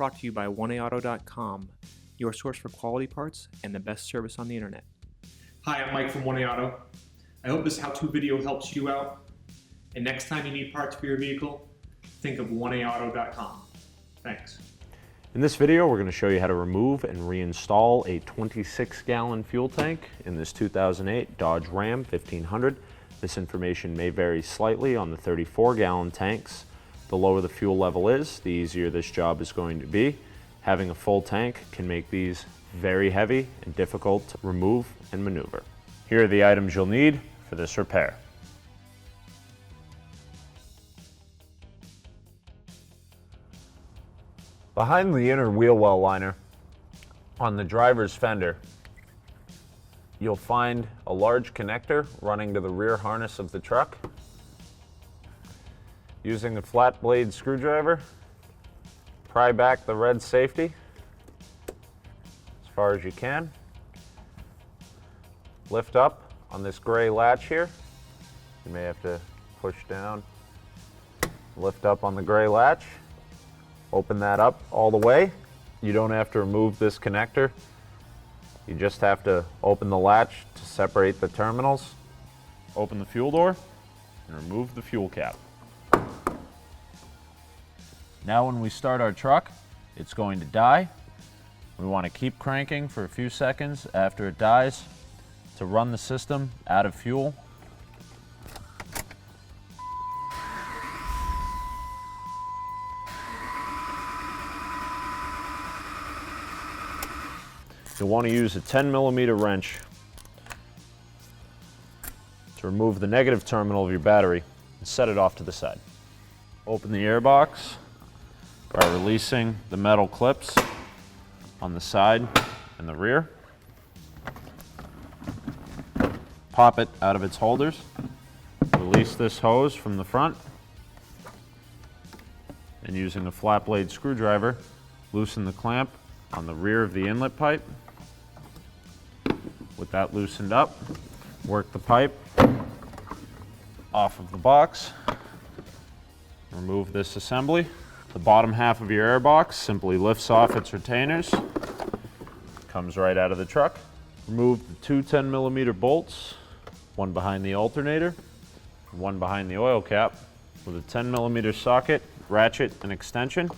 brought to you by oneaauto.com, your source for quality parts and the best service on the internet. Hi, I'm Mike from 1A Auto. I hope this how-to video helps you out. And next time you need parts for your vehicle, think of oneaauto.com. Thanks. In this video, we're going to show you how to remove and reinstall a 26-gallon fuel tank in this 2008 Dodge Ram 1500. This information may vary slightly on the 34-gallon tanks. The lower the fuel level is, the easier this job is going to be. Having a full tank can make these very heavy and difficult to remove and maneuver. Here are the items you'll need for this repair. Behind the inner wheel well liner on the driver's fender, you'll find a large connector running to the rear harness of the truck. Using a flat blade screwdriver, pry back the red safety as far as you can. Lift up on this gray latch here. You may have to push down. Lift up on the gray latch. Open that up all the way. You don't have to remove this connector. You just have to open the latch to separate the terminals. Open the fuel door and remove the fuel cap. Now when we start our truck, it's going to die. We want to keep cranking for a few seconds after it dies to run the system out of fuel. You'll want to use a 10mm wrench to remove the negative terminal of your battery and set it off to the side. Open the airbox by releasing the metal clips on the side and the rear. Pop it out of its holders. Release this hose from the front. And using a flat blade screwdriver, loosen the clamp on the rear of the inlet pipe. With that loosened up, work the pipe off of the box. Remove this assembly. The bottom half of your airbox simply lifts off its retainers, comes right out of the truck. Remove the two 10mm bolts, one behind the alternator, and one behind the oil cap, with a 10mm socket, ratchet, and extension.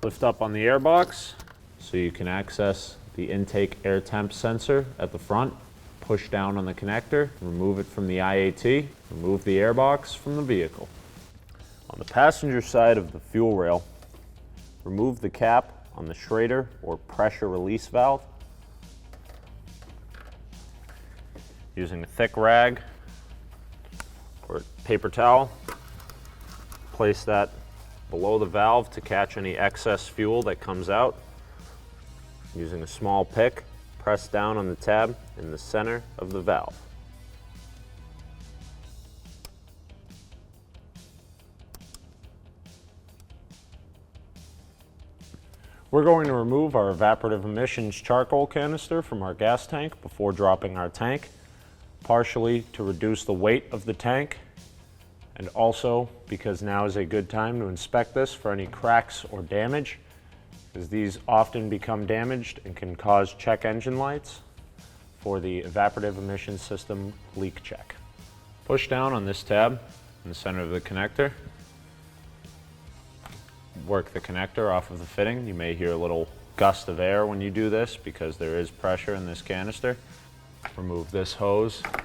Lift up on the airbox so you can access the intake air temp sensor at the front. Push down on the connector, remove it from the IAT, remove the airbox from the vehicle. On the passenger side of the fuel rail, remove the cap on the Schrader or pressure release valve. Using a thick rag or paper towel, place that below the valve to catch any excess fuel that comes out. Using a small pick, press down on the tab in the center of the valve. We're going to remove our evaporative emissions charcoal canister from our gas tank before dropping our tank, partially to reduce the weight of the tank, and also because now is a good time to inspect this for any cracks or damage, as these often become damaged and can cause check engine lights for the evaporative emission system leak check. Push down on this tab in the center of the connector. Work the connector off of the fitting. You may hear a little gust of air when you do this because there is pressure in this canister. Remove this hose at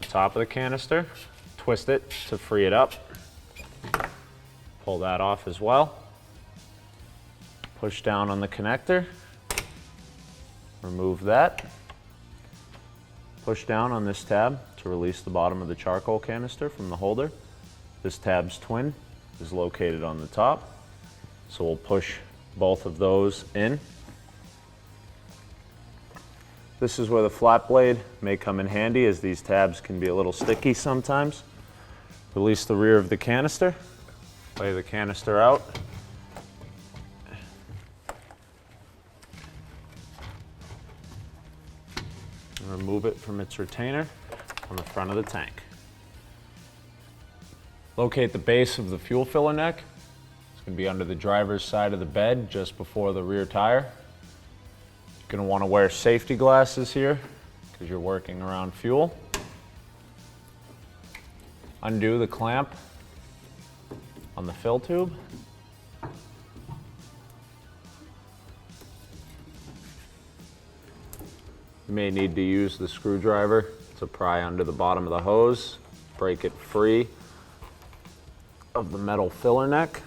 the top of the canister. Twist it to free it up. Pull that off as well. Push down on the connector. Remove that. Push down on this tab to release the bottom of the charcoal canister from the holder. This tab's twin is located on the top, so we'll push both of those in. This is where the flat blade may come in handy, as these tabs can be a little sticky sometimes. Release the rear of the canister, lay the canister out. And remove it from its retainer on the front of the tank. Locate the base of the fuel filler neck. It's going to be under the driver's side of the bed, just before the rear tire. You're going to want to wear safety glasses here because you're working around fuel. Undo the clamp on the fill tube. You may need to use the screwdriver to pry under the bottom of the hose, break it free of the metal filler neck.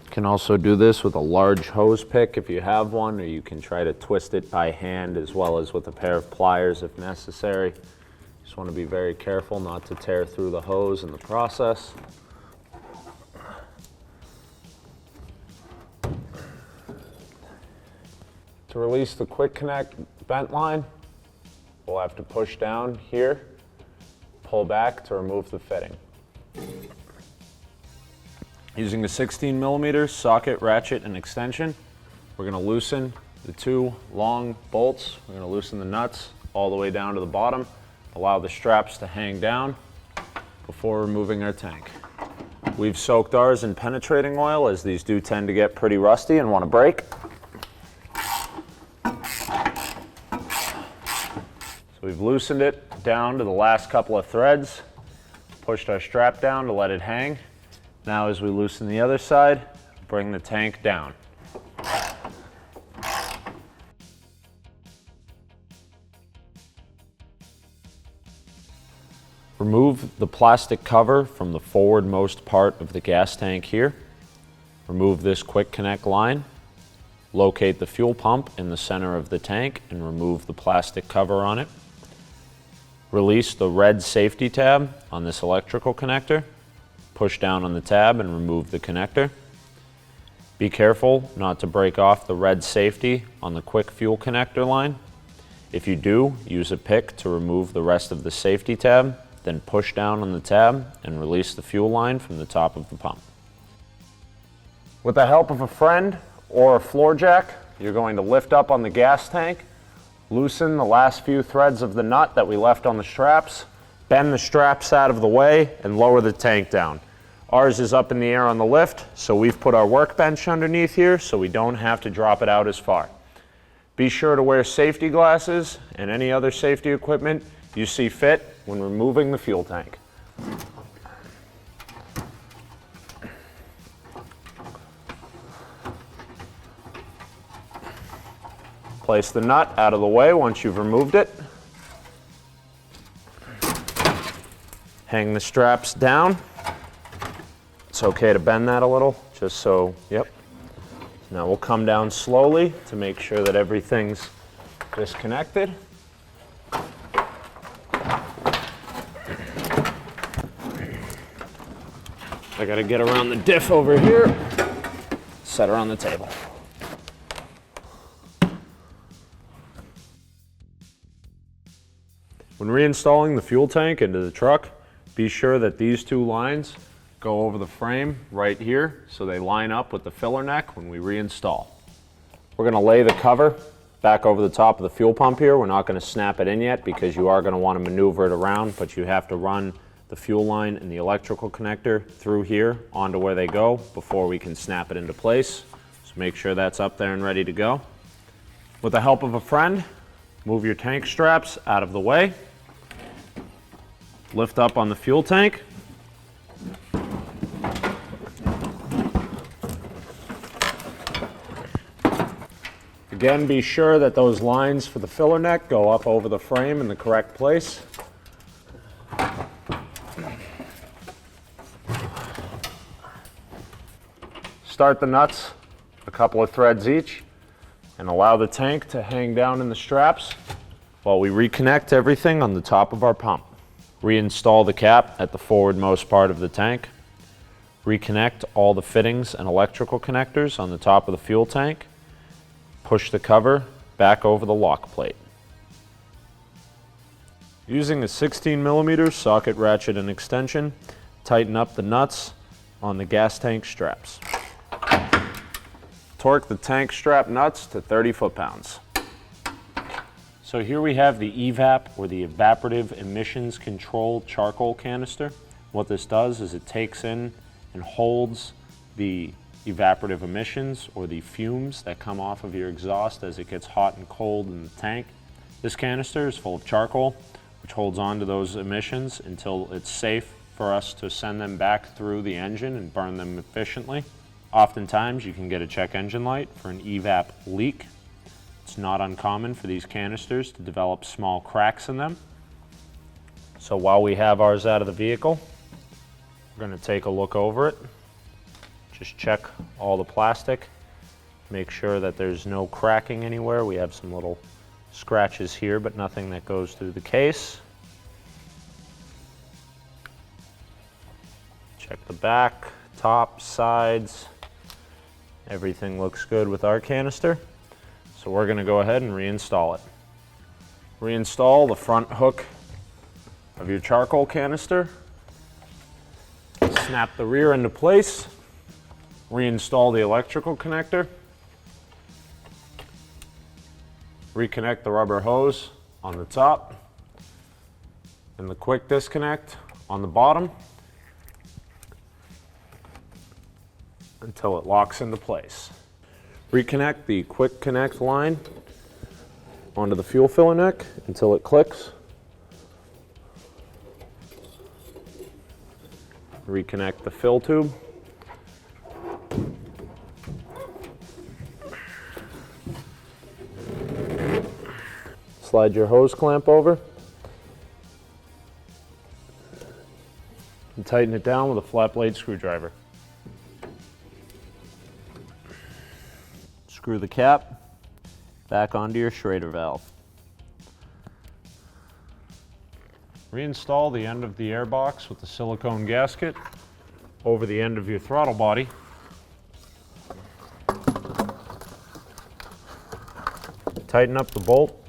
You can also do this with a large hose pick if you have one, or you can try to twist it by hand as well as with a pair of pliers if necessary. Just want to be very careful not to tear through the hose in the process. To release the quick connect bent line, we'll have to push down here, pull back to remove the fitting. Using a 16mm socket, ratchet, and extension, we're going to loosen the two long bolts. We're going to loosen the nuts all the way down to the bottom, allow the straps to hang down before removing our tank. We've soaked ours in penetrating oil, as these do tend to get pretty rusty and want to break. So we've loosened it down to the last couple of threads, pushed our strap down to let it hang. Now as we loosen the other side, bring the tank down. Remove the plastic cover from the forwardmost part of the gas tank here. Remove this quick connect line. Locate the fuel pump in the center of the tank and remove the plastic cover on it. Release the red safety tab on this electrical connector. Push down on the tab and remove the connector. Be careful not to break off the red safety on the quick fuel connector line. If you do, use a pick to remove the rest of the safety tab, then push down on the tab and release the fuel line from the top of the pump. With the help of a friend or a floor jack, you're going to lift up on the gas tank, loosen the last few threads of the nut that we left on the straps, bend the straps out of the way, and lower the tank down. Ours is up in the air on the lift, so we've put our workbench underneath here so we don't have to drop it out as far. Be sure to wear safety glasses and any other safety equipment you see fit when removing the fuel tank. Place the nut out of the way once you've removed it. Hang the straps down. It's okay to bend that a little, just so, yep. Now we'll come down slowly to make sure that everything's disconnected. I gotta get around the diff over here, set her on the table. When reinstalling the fuel tank into the truck, be sure that these two lines go over the frame right here so they line up with the filler neck when we reinstall. We're going to lay the cover back over the top of the fuel pump here. We're not going to snap it in yet because you are going to want to maneuver it around, but you have to run the fuel line and the electrical connector through here onto where they go before we can snap it into place. So make sure that's up there and ready to go. With the help of a friend, move your tank straps out of the way. Lift up on the fuel tank. Again, be sure that those lines for the filler neck go up over the frame in the correct place. Start the nuts, a couple of threads each, and allow the tank to hang down in the straps while we reconnect everything on the top of our pump. Reinstall the cap at the forwardmost part of the tank. Reconnect all the fittings and electrical connectors on the top of the fuel tank. Push the cover back over the lock plate. Using a 16mm socket, ratchet, and extension, tighten up the nuts on the gas tank straps. Torque the tank strap nuts to 30 foot-pounds. So here we have the EVAP, or the evaporative emissions control charcoal canister. What this does is it takes in and holds the evaporative emissions or the fumes that come off of your exhaust as it gets hot and cold in the tank. This canister is full of charcoal, which holds on to those emissions until it's safe for us to send them back through the engine and burn them efficiently. Oftentimes you can get a check engine light for an evap leak. It's not uncommon for these canisters to develop small cracks in them. So while we have ours out of the vehicle, we're going to take a look over it. Just check all the plastic, make sure that there's no cracking anywhere. We have some little scratches here, but nothing that goes through the case. Check the back, top, sides. Everything looks good with our canister. So we're going to go ahead and reinstall it. Reinstall the front hook of your charcoal canister. Snap the rear into place. Reinstall the electrical connector. Reconnect the rubber hose on the top and the quick disconnect on the bottom until it locks into place. Reconnect the quick connect line onto the fuel filler neck until it clicks. Reconnect the fill tube. Slide your hose clamp over and tighten it down with a flat blade screwdriver. Screw the cap back onto your Schrader valve. Reinstall the end of the air box with the silicone gasket over the end of your throttle body. Tighten up the bolt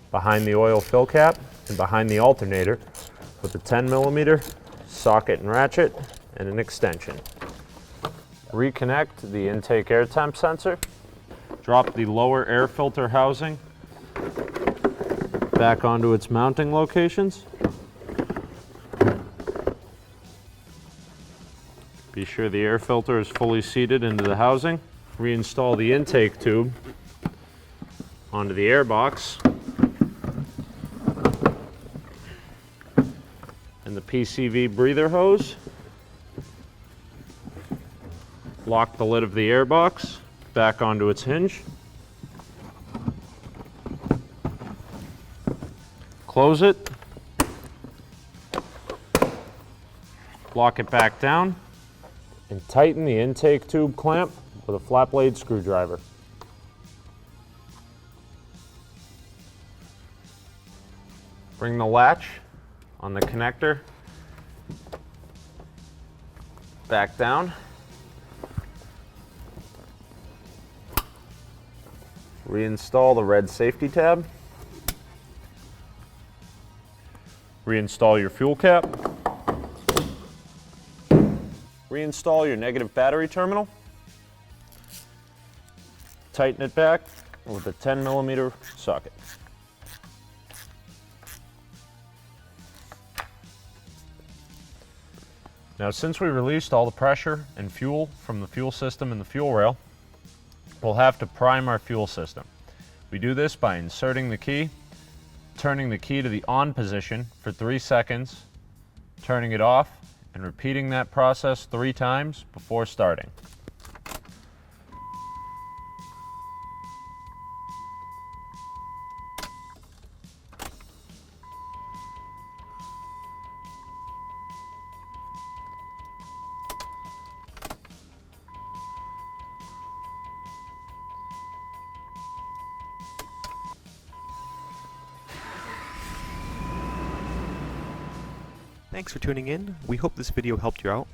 behind the oil fill cap and behind the alternator with a 10mm socket and ratchet and an extension. Reconnect the intake air temp sensor. Drop the lower air filter housing back onto its mounting locations. Be sure the air filter is fully seated into the housing. Reinstall the intake tube onto the air box and the PCV breather hose. Lock the lid of the air box back onto its hinge. Close it. Lock it back down and tighten the intake tube clamp with a flat blade screwdriver. Bring the latch on the connector back down. Reinstall the red safety tab. Reinstall your fuel cap. Reinstall your negative battery terminal. Tighten it back with a 10mm socket. Now, since we released all the pressure and fuel from the fuel system and the fuel rail, we'll have to prime our fuel system. We do this by inserting the key, turning the key to the on position for 3 seconds, turning it off, and repeating that process 3 times before starting. Thanks for tuning in. We hope this video helped you out.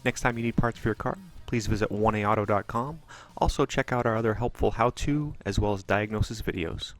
Next time you need parts for your car, please visit oneauto.com. Also check out our other helpful how-to as well as diagnosis videos.